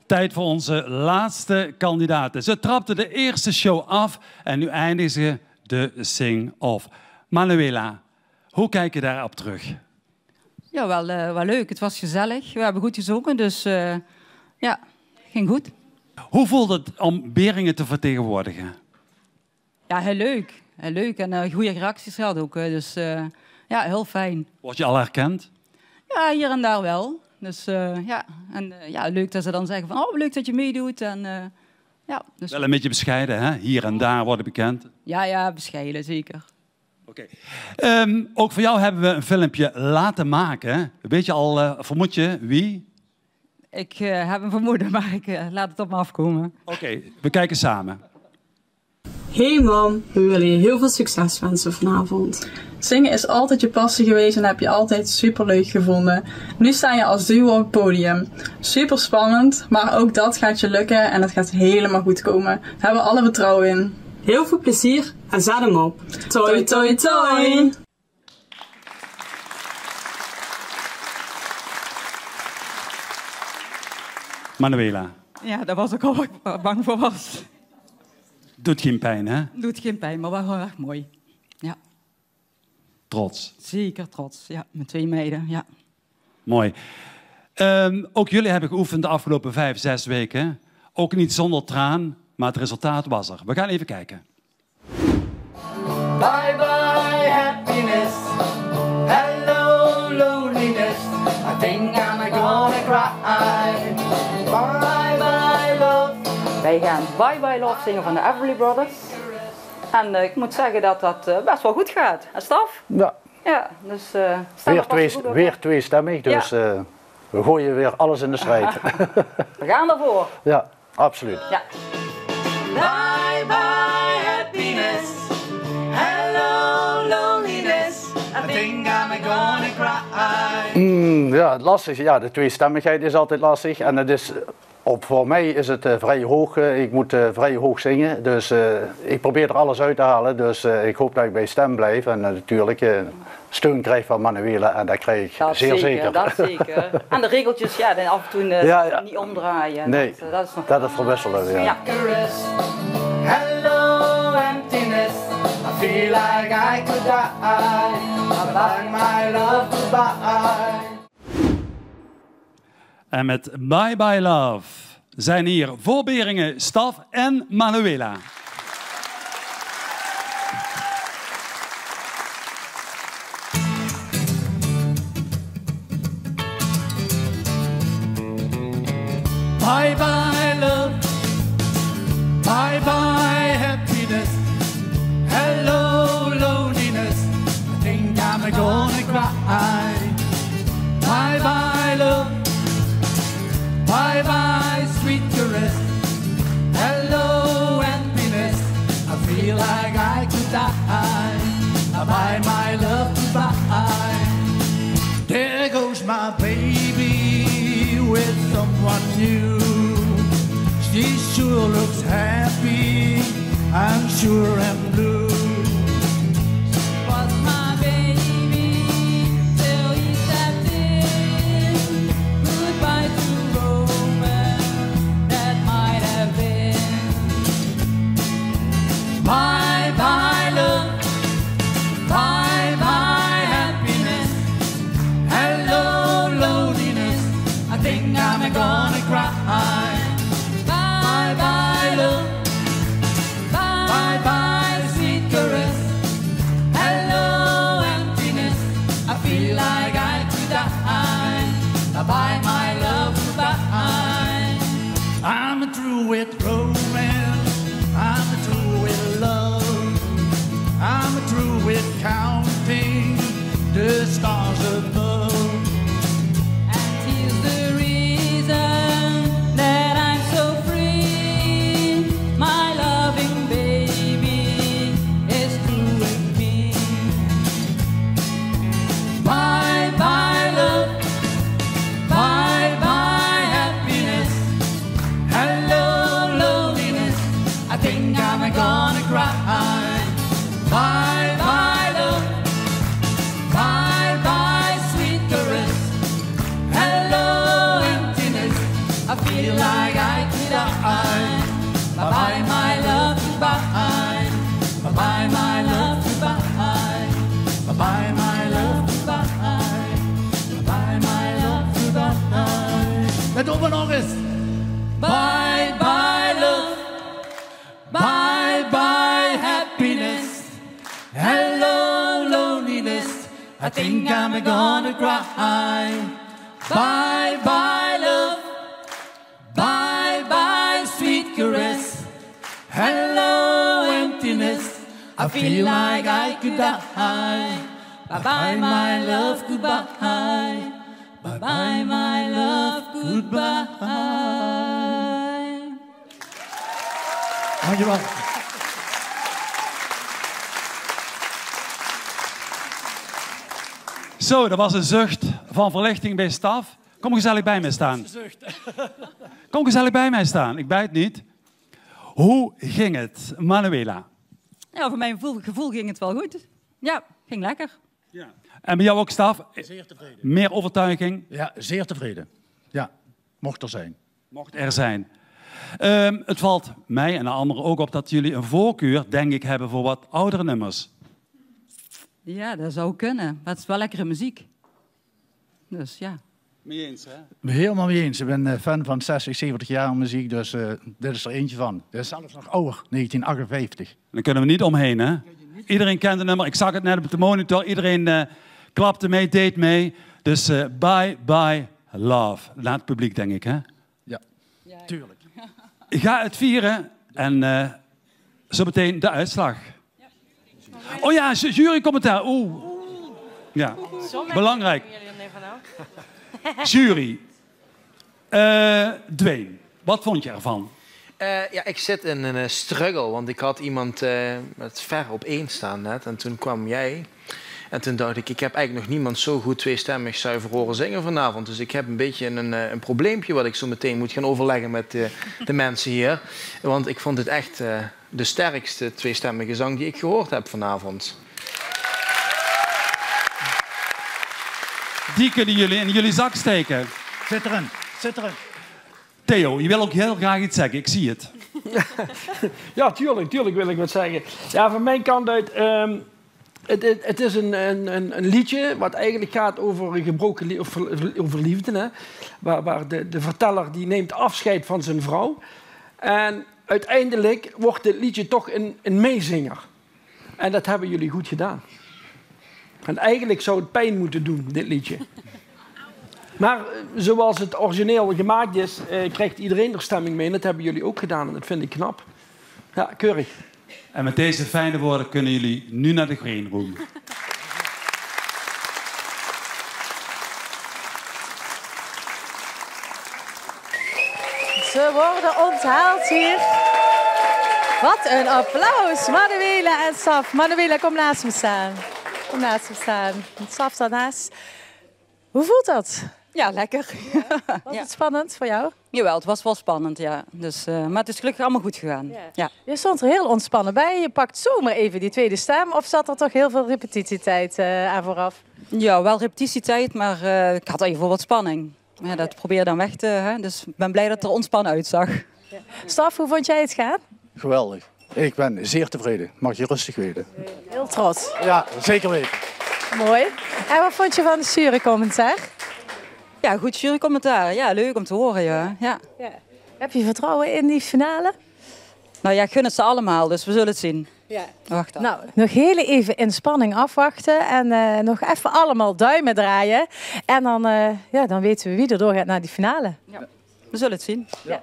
Tijd voor onze laatste kandidaten. Ze trapte de eerste show af en nu eindigen ze de sing-off. Manuela, hoe kijk je daarop terug? Ja, wel leuk. Het was gezellig. We hebben goed gezongen, dus ja, ging goed. Hoe voelt het om Beringen te vertegenwoordigen? Ja, heel leuk. Heel leuk en goede reacties gehad ook. Dus ja, heel fijn. Word je al herkend? Ja, hier en daar wel. Dus ja, en ja, leuk dat ze dan zeggen van, oh, leuk dat je meedoet. En, ja, dus... Wel een beetje bescheiden, hè? Hier en daar worden bekend. Ja, bescheiden, zeker. Oké. Ook voor jou hebben we een filmpje laten maken. Weet je al, vermoed je wie? Ik heb een vermoeden, maar ik laat het op me afkomen. Oké, we kijken samen. Hey mam, we willen je heel veel succes wensen vanavond. Zingen is altijd je passie geweest en heb je altijd superleuk gevonden. Nu sta je als duo op het podium. Super spannend, maar ook dat gaat je lukken en het gaat helemaal goed komen. Daar hebben we alle vertrouwen in. Heel veel plezier en zet hem op. Toi, toi, toi! Manuela. Ja, daar was ik al wat bang voor was. Doet geen pijn, hè? Doet geen pijn, maar wel heel erg mooi. Ja. Trots. Zeker trots, ja. Met 2 meiden, ja. Mooi. Ook jullie hebben geoefend de afgelopen 5, 6 weken. Ook niet zonder traan, maar het resultaat was er. We gaan even kijken. Bye bye happiness, hello loneliness, I think I'm gonna cry. Bye bye love. Wij gaan Bye Bye Love zingen van de Everly Brothers. En ik moet zeggen dat dat best wel goed gaat. En Staf? Ja. Ja, dus... Weer tweestemmig, dus Ja. we gooien weer alles in de strijd. We gaan ervoor. Ja, absoluut. Ja. Bye bye happiness, hello loneliness, I think I'm gonna cry. Ja, lastig. Ja, de tweestemmigheid is altijd lastig. En het is, voor mij is het vrij hoog. Ik moet vrij hoog zingen. Dus ik probeer er alles uit te halen. Dus ik hoop dat ik bij stem blijf. En natuurlijk steun krijg van Manuela. En dat krijg ik Dat zeer zeker. Dat zeker. En de regeltjes, ja, dan af en toe Ja. niet omdraaien. Nee, dat is nog... dat is verbesselen. Ja. Ja. Hello emptiness, I feel like I could die. I like my love goodbye. En met Bye Bye Love zijn hier voor Beringen, Staf en Manuela. Bye bye love, bye bye happiness, hello loneliness, I think I'm gonna cry. Bye bye love, bye bye sweet caress, hello emptiness, I feel like I could die. Bye my love goodbye. There goes my baby with someone new. She sure looks happy, I'm sure and blue. Was my baby till he stepped in. Goodbye to romance that might have been. Bye bye love, bye bye happiness, hello loneliness, I think I'm gonna cry. Bye bye love, bye bye sweet caress, hello emptiness, I feel like I could die. Bye my love goodbye. I'm through with romance, I'm through with love, I'm through with counting the stars above. And here's the reason that I'm so free. My loving baby is through with me. Bye bye love, bye bye happiness, hello love. like I could die. Bye-bye, my love, goodbye. Bye-bye, my love, goodbye. Bye-bye, my love, goodbye. Bye-bye, my love, goodbye. Dat doen we nog eens. Bye, bye, love. Bye, bye, happiness. Hello, loneliness. I think I'm gonna cry. Bye, bye, love. Bye, bye, sweet caress. Hello, emptiness. I feel like I could die. Bye, bye, my love, goodbye. Bye, bye, my love, goodbye. Dankjewel. Zo, dat was een zucht van verlichting bij staf. Kom gezellig bij mij staan. Kom gezellig bij mij staan, ik bijt niet. Hoe ging het, Manuela? Ja, voor mijn gevoel ging het wel goed. Ja, ging lekker. Ja. En bij jou ook, staf? Zeer tevreden. Meer overtuiging? Ja, zeer tevreden. Ja, mocht er zijn. Mocht er zijn. Het valt mij en de anderen ook op dat jullie een voorkeur, denk ik, hebben voor wat oudere nummers. Ja, dat zou kunnen. Maar het is wel lekkere muziek. Dus ja. Mee eens, hè? Helemaal mee eens. Ik ben fan van 60, 70 jaar muziek, dus dit is er eentje van. Dit is zelfs nog ouder, 1958. Dan kunnen we niet omheen, hè? Iedereen kent het nummer. Ik zag het net op de monitor. Iedereen klapte mee, deed mee. Dus bye, bye, love. Naar het publiek, denk ik, hè? Ja, tuurlijk. Ga het vieren en zo meteen de uitslag. Oh ja, jurycommentaar. Oeh. Ja, belangrijk. Jury. Dwayne, wat vond je ervan? Ja, ik zit in een struggle, want ik had iemand met ver op 1 staan net. En toen kwam jij. En toen dacht ik heb eigenlijk nog niemand zo goed tweestemmig zuiver horen zingen vanavond. Dus ik heb een beetje een probleempje wat ik zo meteen moet gaan overleggen met de mensen hier. Want ik vond het echt de sterkste tweestemmige zang die ik gehoord heb vanavond. Die kunnen jullie in jullie zak steken. Zit erin, zit erin. Theo, je wil ook heel graag iets zeggen, ik zie het. Ja, tuurlijk wil ik wat zeggen. Ja, van mijn kant uit, het is een liedje wat eigenlijk gaat over een gebroken over liefde. Hè? Waar de verteller die neemt afscheid van zijn vrouw. En uiteindelijk wordt dit liedje toch een meezinger. En dat hebben jullie goed gedaan. En eigenlijk zou het pijn moeten doen, dit liedje. Maar zoals het origineel gemaakt is, krijgt iedereen er stemming mee. En dat hebben jullie ook gedaan en dat vind ik knap. Ja, keurig. En met deze fijne woorden kunnen jullie nu naar de green room. Ze worden onthaald hier. Wat een applaus. Manuela en Saf. Manuela, kom naast me staan. Kom naast me staan. Saf daarnaast. Hoe voelt dat? Ja, lekker. Ja. Was het spannend voor jou? Jawel, het was wel spannend, ja. Dus, maar het is gelukkig allemaal goed gegaan. Ja. Je stond er heel ontspannen bij. Je pakt zomaar even die tweede stem. Of zat er toch heel veel repetitietijd aan vooraf? Ja, wel repetitietijd, maar ik had even wat spanning. Ja, dat probeer je dan weg te... Hè? Dus ik ben blij dat het er ontspannen uitzag. Ja. Staf, hoe vond jij het gaan? Geweldig. Ik ben zeer tevreden. Mag je rustig weten. Heel trots. Ja, zeker weten. Mooi. En wat vond je van de jurycommentaar? Ja, goed jurycommentaar. Ja, leuk om te horen, ja. Ja. Heb je vertrouwen in die finale? Nou ja, ik gun het ze allemaal, dus we zullen het zien. Ja. Wacht dan. Nou, nog heel even in spanning afwachten en nog even allemaal duimen draaien. En dan, dan weten we wie er doorgaat naar die finale. Ja. We zullen het zien. Ja.